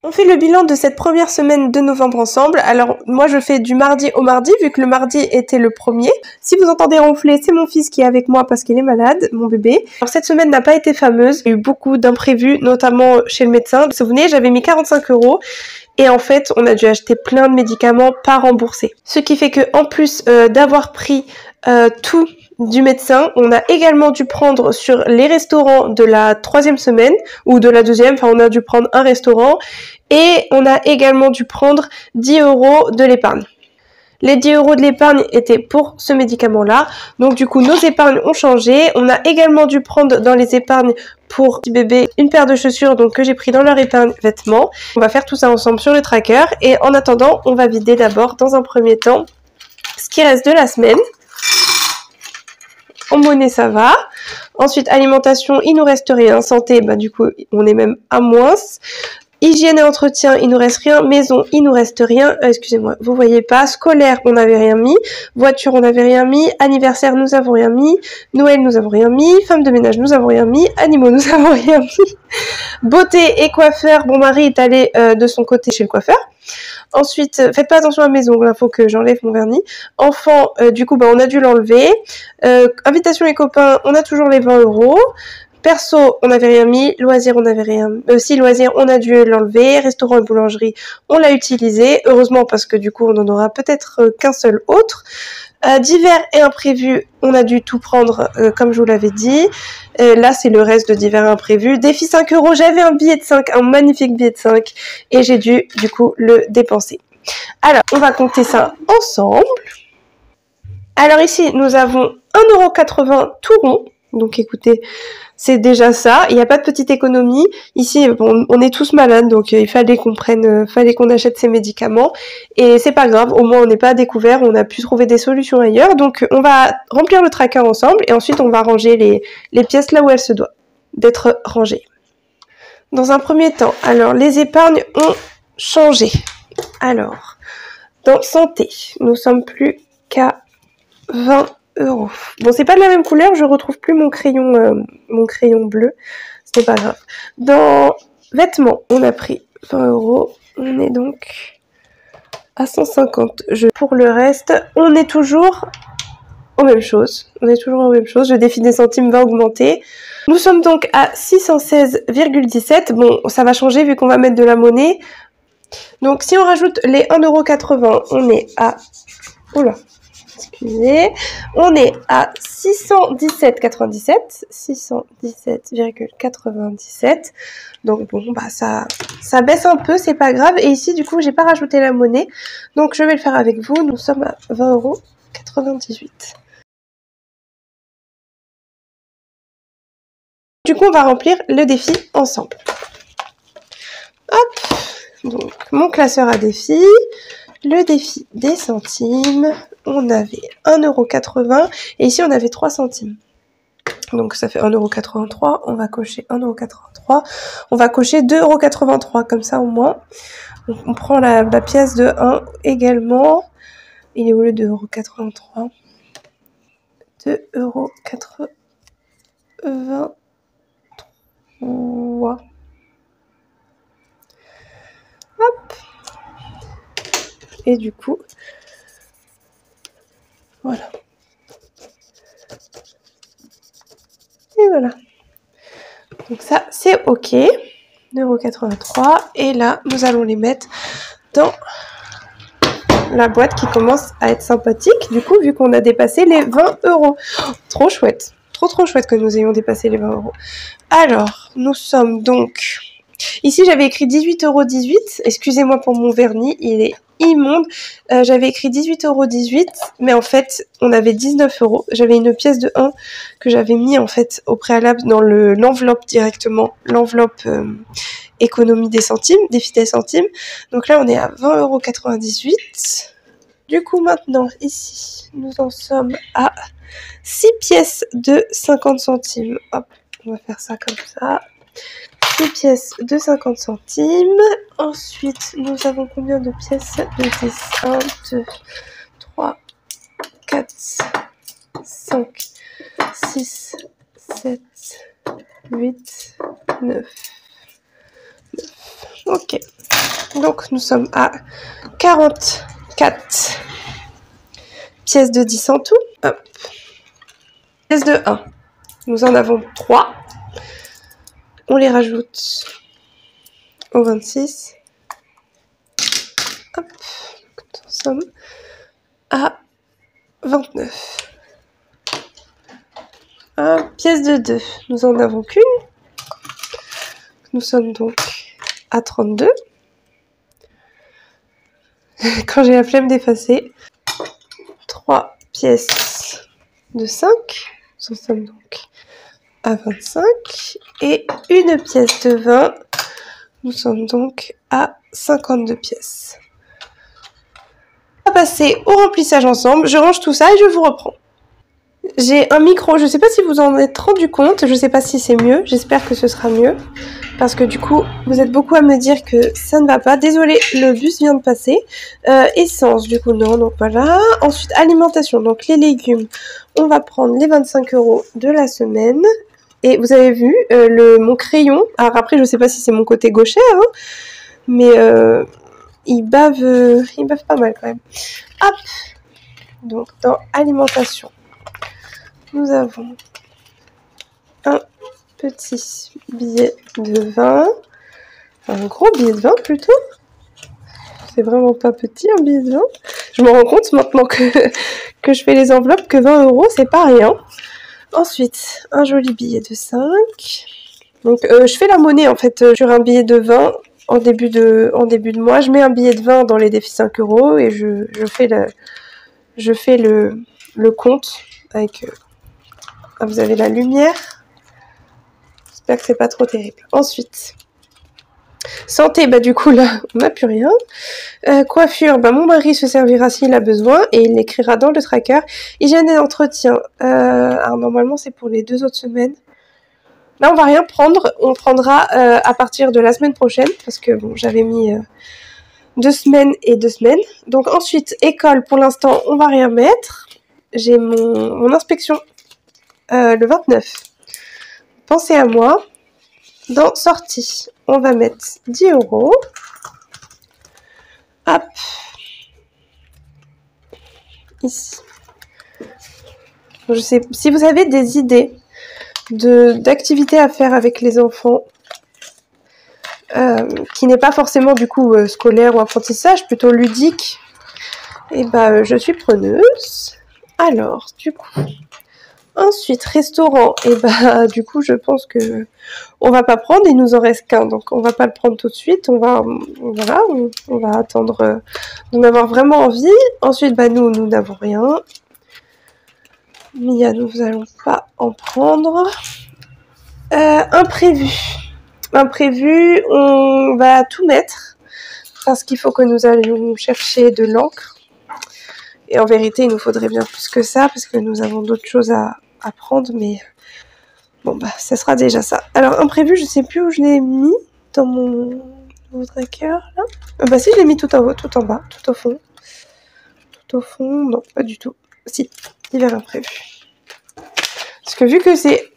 On fait le bilan de cette première semaine de novembre ensemble. Alors moi je fais du mardi au mardi vu que le mardi était le premier. Si vous entendez ronfler, c'est mon fils qui est avec moi parce qu'il est malade, mon bébé. Alors cette semaine n'a pas été fameuse. Il y a eu beaucoup d'imprévus, notamment chez le médecin. Vous vous souvenez, j'avais mis 45 € et en fait on a dû acheter plein de médicaments pas remboursés. Ce qui fait que en plus d'avoir pris tout du médecin, on a également dû prendre sur les restaurants de la 3e semaine ou de la 2e, enfin on a dû prendre un restaurant et on a également dû prendre 10 € de l'épargne. Les 10 € de l'épargne étaient pour ce médicament-là, donc du coup nos épargnes ont changé. On a également dû prendre dans les épargnes pour petit bébé une paire de chaussures donc que j'ai pris dans leur épargne vêtements. On va faire tout ça ensemble sur le tracker et en attendant on va vider d'abord dans un premier temps ce qui reste de la semaine. En monnaie, ça va. Ensuite, alimentation, il nous reste rien. Santé, bah du coup, on est même à moins. Hygiène et entretien, il nous reste rien. Maison, il nous reste rien. Excusez-moi, vous voyez pas. Scolaire, on n'avait rien mis. Voiture, on n'avait rien mis. Anniversaire, nous avons rien mis. Noël, nous avons rien mis. Femme de ménage, nous avons rien mis. Animaux, nous avons rien mis. Beauté et coiffeur, mon mari est allé de son côté chez le coiffeur. Ensuite, faites pas attention à mes ongles, il faut que j'enlève mon vernis. Enfant, du coup, bah, on a dû l'enlever. Invitation et copains, on a toujours les 20 €. Perso, on n'avait rien mis. Loisirs, on n'avait rien. Si, loisirs, on a dû l'enlever. Restaurant et boulangerie, on l'a utilisé. Heureusement, parce que du coup, on en aura peut-être qu'un seul autre. Divers et imprévus, on a dû tout prendre, comme je vous l'avais dit. Là, c'est le reste de divers et imprévus. Défi 5 €, j'avais un billet de 5, un magnifique billet de 5, et j'ai dû, du coup, le dépenser. Alors, on va compter ça ensemble. Alors ici, nous avons 1,80 € tout rond. Donc écoutez, c'est déjà ça. Il n'y a pas de petite économie. Ici, bon, on est tous malades, donc il fallait qu'on achète ces médicaments. Et c'est pas grave, au moins on n'est pas à découvert, on a pu trouver des solutions ailleurs. Donc on va remplir le tracker ensemble et ensuite on va ranger les pièces là où elles se doivent d'être rangées. Dans un premier temps, alors les épargnes ont changé. Alors, dans santé, nous sommes plus qu'à 20 €. Bon, c'est pas de la même couleur, je retrouve plus mon crayon bleu, ce n'est pas grave. Dans vêtements, on a pris 20 €, on est donc à 150. Pour le reste, on est toujours aux mêmes choses. Le défi des centimes va augmenter. Nous sommes donc à 616,17 €. Bon, ça va changer vu qu'on va mettre de la monnaie. Donc, si on rajoute les 1,80 €, on est à... Oula, excusez. On est à 617,97. 617,97. Donc bon, bah ça baisse un peu, c'est pas grave. Et ici, du coup, j'ai pas rajouté la monnaie. Donc je vais le faire avec vous. Nous sommes à 20,98 €. Du coup, on va remplir le défi ensemble. Hop. Donc, mon classeur à défi. Le défi des centimes, on avait 1,80 € et ici on avait 3 centimes. Donc ça fait 1,83 €, on va cocher 1,83 €, on va cocher 2,83 € comme ça au moins. On prend la pièce de 1 également. Il est où le 2,83 €? 2,83 €. Hop. Et du coup, voilà. Et voilà. Donc ça, c'est OK. 2,83 €. Et là, nous allons les mettre dans la boîte qui commence à être sympathique. Du coup, vu qu'on a dépassé les 20 €. Trop chouette. Trop chouette que nous ayons dépassé les 20 €. Alors, nous sommes donc... Ici, j'avais écrit 18,18 €. Excusez-moi pour mon vernis, il est immonde. J'avais écrit 18,18 €, mais en fait, on avait 19 €. J'avais une pièce de 1 que j'avais mis en fait au préalable dans l'enveloppe directement, l'enveloppe économie des centimes, défi des centimes. Donc là, on est à 20,98 €. Du coup, maintenant, ici, nous en sommes à 6 pièces de 50 centimes. Hop, on va faire ça comme ça. 6 pièces de 50 centimes. Ensuite, nous avons combien de pièces de 10? 1, 2, 3, 4, 5, 6, 7, 8, 9. Ok. Donc nous sommes à 44 pièces de 10 en tout. Hop. Pièces de 1. Nous en avons 3. On les rajoute au 26. Hop. Nous sommes à 29. Pièce de 2. Nous en avons qu'une. Nous sommes donc à 32. Quand j'ai la flemme d'effacer. 3 pièces de 5. Nous en sommes donc à 25. Et une pièce de 20. Nous sommes donc à 52 pièces. On va passer au remplissage ensemble. Je range tout ça et je vous reprends. J'ai un micro, je ne sais pas si vous en êtes rendu compte, je ne sais pas si c'est mieux, j'espère que ce sera mieux. Parce que du coup, vous êtes beaucoup à me dire que ça ne va pas. Désolée, le bus vient de passer. Essence, du coup, non, donc voilà. Ensuite, alimentation, donc les légumes. On va prendre les 25 € de la semaine. Et vous avez vu, mon crayon, alors après, je ne sais pas si c'est mon côté gaucher, hein, mais il bave pas mal quand même. Hop. Donc, dans alimentation. Nous avons un petit billet de 20, un gros billet de 20 plutôt. C'est vraiment pas petit un billet de 20. Je me rends compte maintenant que je fais les enveloppes que 20 € c'est pas rien. Ensuite, un joli billet de 5. Donc je fais la monnaie en fait sur un billet de 20 en début de mois. Je mets un billet de 20 dans les défis 5 € et je fais le compte avec... vous avez la lumière. J'espère que c'est pas trop terrible. Ensuite, santé, bah du coup là, on n'a plus rien. Coiffure, bah mon mari se servira s'il a besoin et il l'écrira dans le tracker. Hygiène et entretien, alors normalement c'est pour les 2 autres semaines. Là on va rien prendre, on prendra à partir de la semaine prochaine parce que bon j'avais mis 2 semaines et 2 semaines. Donc ensuite, école, pour l'instant on va rien mettre. J'ai mon inspection le 29. Pensez à moi. Dans sortie, on va mettre 10 €. Hop. Ici. Je sais, si vous avez des idées d'activités à faire avec les enfants, qui n'est pas forcément du coup scolaire ou apprentissage, plutôt ludique, et bah je suis preneuse. Alors, du coup... Ensuite, restaurant, et bah du coup je pense que on va pas prendre, il nous en reste qu'un, donc on va pas le prendre tout de suite, on va attendre d'en avoir vraiment envie. Ensuite, bah nous n'avons rien. Mia, nous allons pas en prendre. Imprévu, on va tout mettre, parce qu'il faut que nous allions chercher de l'encre. Et en vérité, il nous faudrait bien plus que ça, parce que nous avons d'autres choses à prendre, mais bon bah ça sera déjà ça. Alors imprévu, je sais plus où je l'ai mis dans mon tracker là. Bah si, je l'ai mis tout en haut, tout en bas, tout au fond, non pas du tout. Si, hiver imprévu. Parce que vu que c'est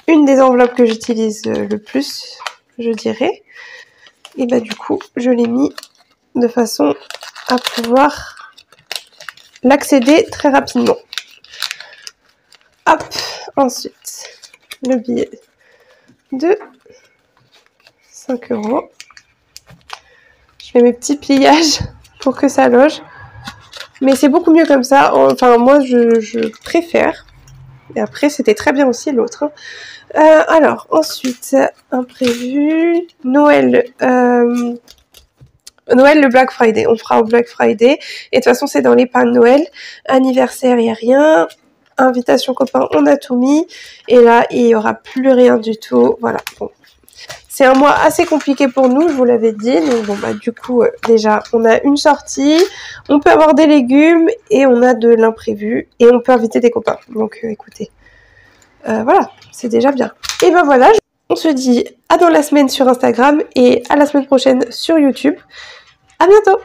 une des enveloppes que j'utilise le plus, je dirais, et bah du coup je l'ai mis de façon à pouvoir l'accéder très rapidement. Hop, ensuite, le billet de 5 €. Je fais mes petits pliages pour que ça loge. Mais c'est beaucoup mieux comme ça. Enfin, moi, je préfère. Et après, c'était très bien aussi l'autre. Hein. Alors, ensuite, imprévu. Noël, le Black Friday. On fera au Black Friday. Et de toute façon, c'est dans l'épargne Noël. Anniversaire, il n'y a rien. Invitation copain, on a tout mis. Et là, il n'y aura plus rien du tout. Voilà. Bon. C'est un mois assez compliqué pour nous, je vous l'avais dit. Donc bon, bah du coup, déjà, on a une sortie. On peut avoir des légumes et on a de l'imprévu. Et on peut inviter des copains. Donc écoutez. Voilà, c'est déjà bien. Et ben voilà, on se dit à dans la semaine sur Instagram et à la semaine prochaine sur YouTube. À bientôt!